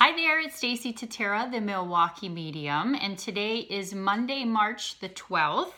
Hi there, it's Stacie Tatera, the Milwaukee medium, and today is Monday, March the 12th,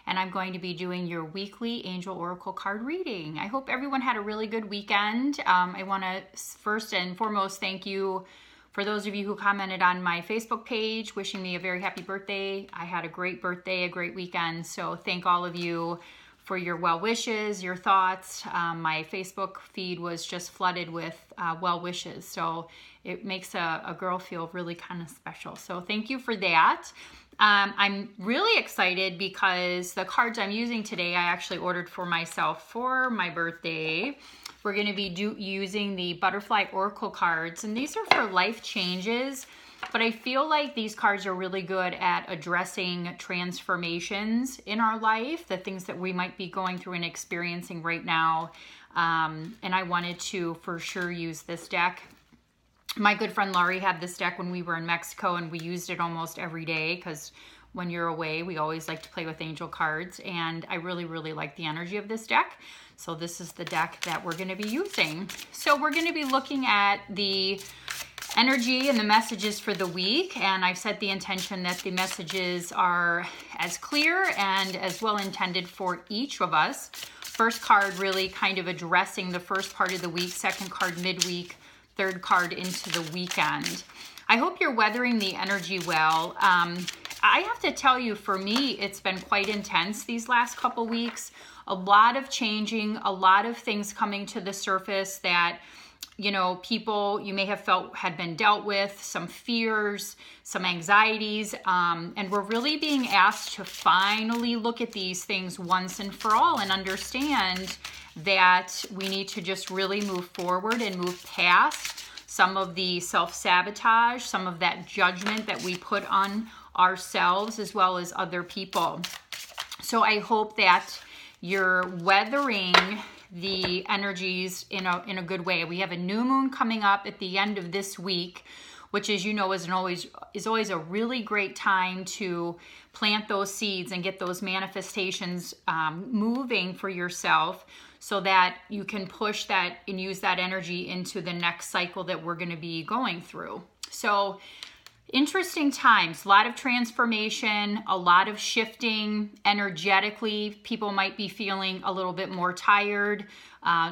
and I'm going to be doing your weekly Angel Oracle card reading. I hope everyone had a really good weekend. I want to first and foremost thank you for those of you who commented on my Facebook page, wishing me a very happy birthday. I had a great birthday, a great weekend, so thank all of you for your well wishes, your thoughts. My Facebook feed was just flooded with well wishes, so it makes a girl feel really kind of special. So thank you for that. I'm really excited because the cards I'm using today, I actually ordered for myself for my birthday. We're going to be using the Butterfly Oracle cards, and these are for life changes. But I feel like these cards are really good at addressing transformations in our life, the things that we might be going through and experiencing right now. And I wanted to for sure use this deck. My good friend Laurie had this deck when we were in Mexico, and we used it almost every day because when you're away, we always like to play with angel cards. And I really, really like the energy of this deck. So this is the deck that we're going to be using. So we're going to be looking at the energy and the messages for the week, and I've set the intention that the messages are as clear and as well intended for each of us. First card really kind of addressing the first part of the week, second card midweek, third card into the weekend. I hope you're weathering the energy well. I have to tell you, for me, it's been quite intense these last couple weeks. A lot of changing, a lot of things coming to the surface that people you may have felt had been dealt with, some fears, some anxieties, and we're really being asked to finally look at these things once and for all and understand that we need to just really move forward and move past some of the self-sabotage, some of that judgment that we put on ourselves as well as other people. So I hope that you're weathering the energies in a good way. We have a new moon coming up at the end of this week, which, as you know, is always a really great time to plant those seeds and get those manifestations moving for yourself, so that you can push that and use that energy into the next cycle that we're going to be going through. So interesting times, a lot of transformation, a lot of shifting energetically. People might be feeling a little bit more tired,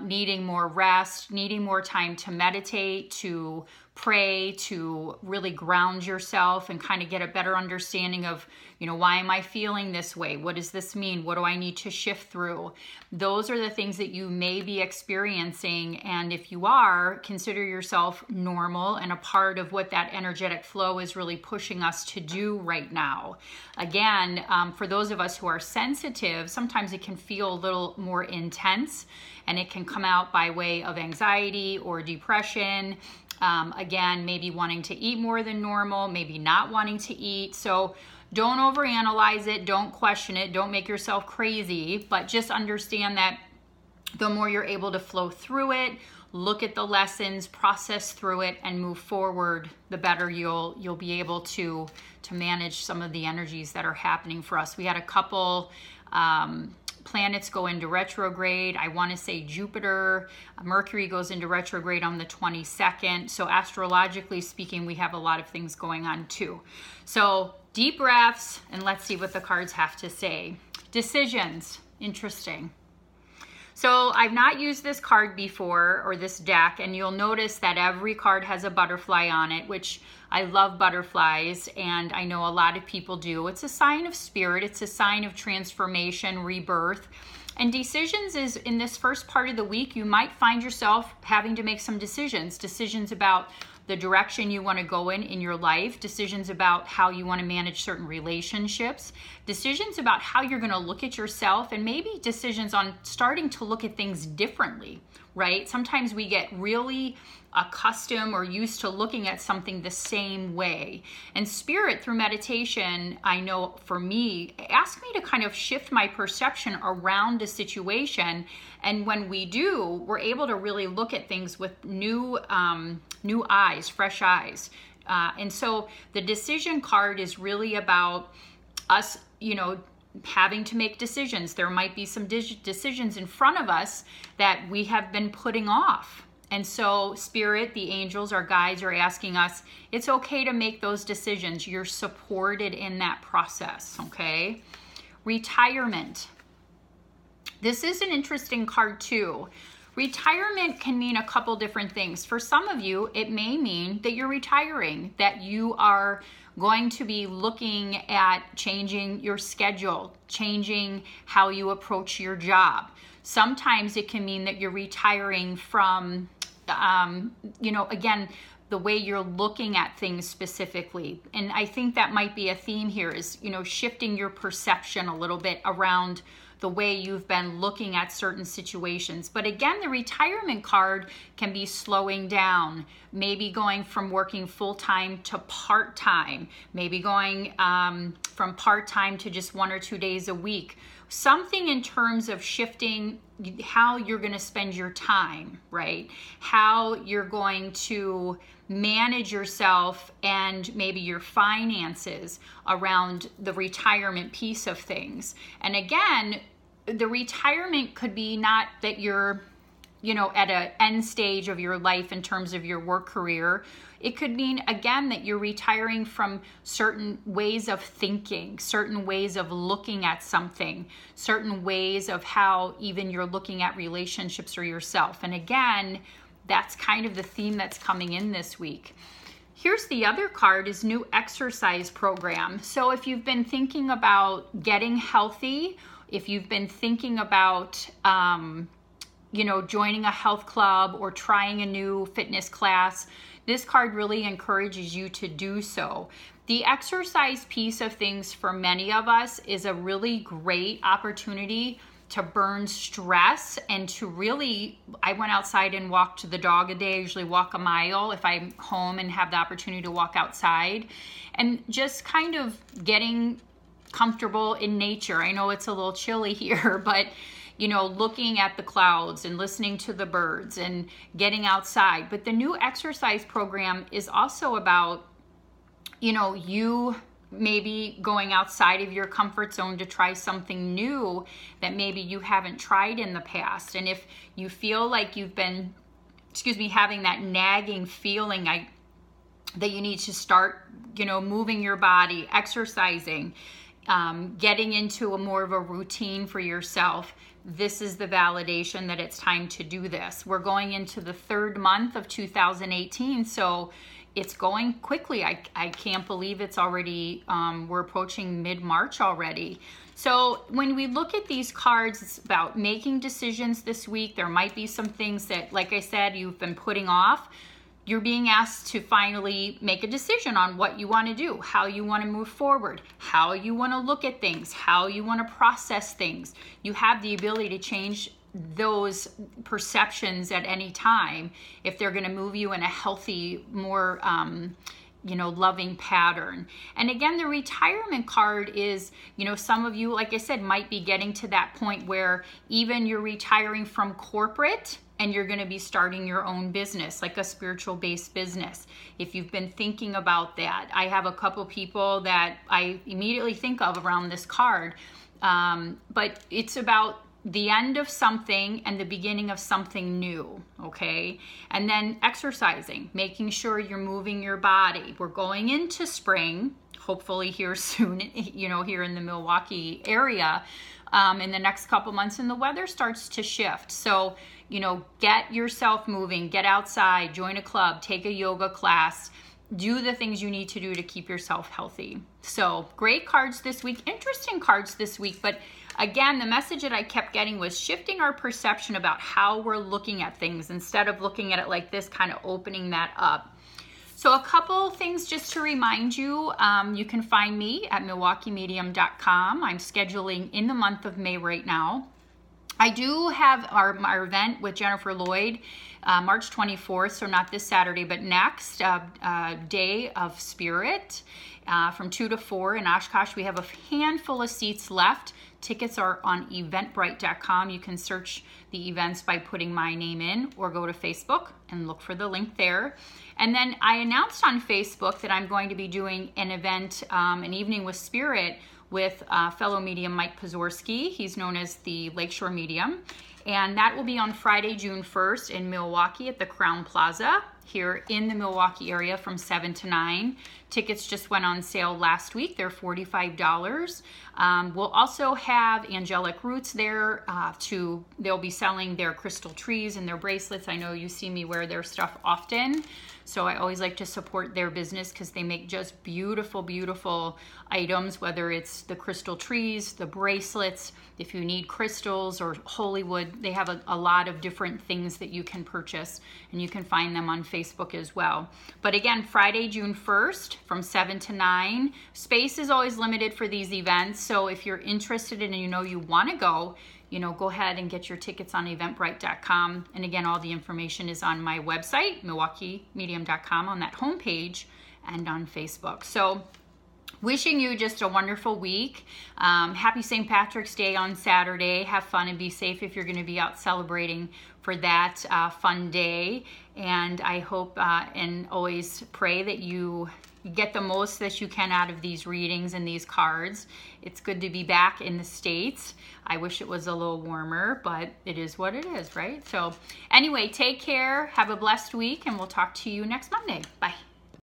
needing more rest, needing more time to meditate, to pray, to really ground yourself and kind of get a better understanding of, why am I feeling this way? What does this mean? What do I need to shift through? Those are the things that you may be experiencing. And if you are, consider yourself normal and a part of what that energetic flow is really pushing us to do right now. Again, for those of us who are sensitive, sometimes it can feel a little more intense, and it can come out by way of anxiety or depression. Again, maybe wanting to eat more than normal, maybe not wanting to eat. So don't overanalyze it, don't question it, don't make yourself crazy, but just understand that the more you're able to flow through it, look at the lessons, process through it, and move forward, the better you'll be able to manage some of the energies that are happening for us. We had a couple planets go into retrograde. I want to say Jupiter, Mercury goes into retrograde on the 22nd. So astrologically speaking, we have a lot of things going on too. So deep breaths, and let's see what the cards have to say. Decisions, interesting. So I've not used this card before, or this deck, and you'll notice that every card has a butterfly on it, which I love butterflies, and I know a lot of people do. It's a sign of spirit. It's a sign of transformation, rebirth. And decisions is, in this first part of the week, you might find yourself having to make some decisions about the direction you want to go in your life, decisions about how you want to manage certain relationships, decisions about how you're going to look at yourself, and maybe decisions on starting to look at things differently, right? Sometimes we get really accustomed or used to looking at something the same way. And spirit, through meditation, I know for me, asked me to kind of shift my perception around a situation. And when we do, we're able to really look at things with new eyes, fresh eyes. And so the decision card is really about us, having to make decisions. There might be some decisions in front of us that we have been putting off. And so Spirit, the angels, our guides are asking us, it's okay to make those decisions. You're supported in that process, okay? Retirement. This is an interesting card too. Retirement can mean a couple different things. For some of you, it may mean that you're retiring, that you are going to be looking at changing your schedule, changing how you approach your job. Sometimes it can mean that you're retiring from, again, the way you're looking at things specifically. And I think that might be a theme here is, shifting your perception a little bit around the way you've been looking at certain situations. But again, the retirement card can be slowing down, maybe going from working full-time to part-time, maybe going from part-time to just 1 or 2 days a week. Something in terms of shifting how you're going to spend your time, right? How you're going to manage yourself and maybe your finances around the retirement piece of things. And again, the retirement could be not that you're, at an end stage of your life in terms of your work career. It could mean, again, that you're retiring from certain ways of thinking, certain ways of looking at something, certain ways of how even you're looking at relationships or yourself. And again, that's kind of the theme that's coming in this week. Here's the other card is new exercise program. So if you've been thinking about getting healthy, if you've been thinking about, joining a health club or trying a new fitness class, this card really encourages you to do so. The exercise piece of things for many of us is a really great opportunity to burn stress and to really, I went outside and walked the dog a day. I usually walk a mile if I'm home and have the opportunity to walk outside, and just kind of getting comfortable in nature. I know it's a little chilly here, but looking at the clouds and listening to the birds and getting outside. But the new exercise program is also about, you maybe going outside of your comfort zone to try something new that maybe you haven't tried in the past. And if you feel like you've been, having that nagging feeling that you need to start, moving your body, exercising, getting into more of a routine for yourself, this is the validation that it's time to do this. We're going into the 3rd month of 2018, so it's going quickly. I can't believe it's already, we're approaching mid-March already. So when we look at these cards, it's about making decisions this week. There might be some things that, like I said, you've been putting off. You're being asked to finally make a decision on what you want to do, how you want to move forward, how you want to look at things, how you want to process things. You have the ability to change those perceptions at any time if they're going to move you in a healthy, more loving pattern. And again, the retirement card is, some of you, like I said, might be getting to that point where even you're retiring from corporate and you're going to be starting your own business, like a spiritual based business. If you've been thinking about that, I have a couple people that I immediately think of around this card. But it's about the end of something and the beginning of something new, okay? And then exercising, making sure you're moving your body. We're going into spring, hopefully here soon, here in the Milwaukee area, in the next couple months, and the weather starts to shift. So, get yourself moving, get outside, join a club, take a yoga class, do the things you need to do to keep yourself healthy. So great cards this week, interesting cards this week, but again, the message that I kept getting was shifting our perception about how we're looking at things instead of looking at it like this, kind of opening that up. So a couple things just to remind you, you can find me at MilwaukeeMedium.com. I'm scheduling in the month of May right now. I do have our event with Jennifer Lloyd, March 24th, so not this Saturday, but next, Day of Spirit, from 2 to 4 in Oshkosh. We have a handful of seats left. Tickets are on eventbrite.com. You can search the events by putting my name in or go to Facebook and look for the link there. And then I announced on Facebook that I'm going to be doing an event, an evening with Spirit, with fellow medium Mike Pazorski. He's known as the Lakeshore Medium. And that will be on Friday, June 1st in Milwaukee at the Crowne Plaza here in the Milwaukee area from 7 to 9. Tickets just went on sale last week. They're $45. We'll also have Angelic Roots there. They'll be selling their crystal trees and their bracelets. I know you see me wear their stuff often. So I always like to support their business because they make just beautiful, beautiful items, whether it's the crystal trees, the bracelets, if you need crystals or holy wood, they have a lot of different things that you can purchase, and you can find them on Facebook as well. But again, Friday, June 1st from 7 to 9. Space is always limited for these events, so if you're interested and you know you want to go, go ahead and get your tickets on eventbrite.com. And again, all the information is on my website, milwaukeemedium.com, on that homepage and on Facebook. So wishing you just a wonderful week. Happy St. Patrick's Day on Saturday. Have fun and be safe if you're going to be out celebrating for that fun day. And I hope and always pray that you get the most that you can out of these readings and these cards. It's good to be back in the States. I wish it was a little warmer, but it is what it is, right? So anyway, take care, have a blessed week, and we'll talk to you next Monday. Bye.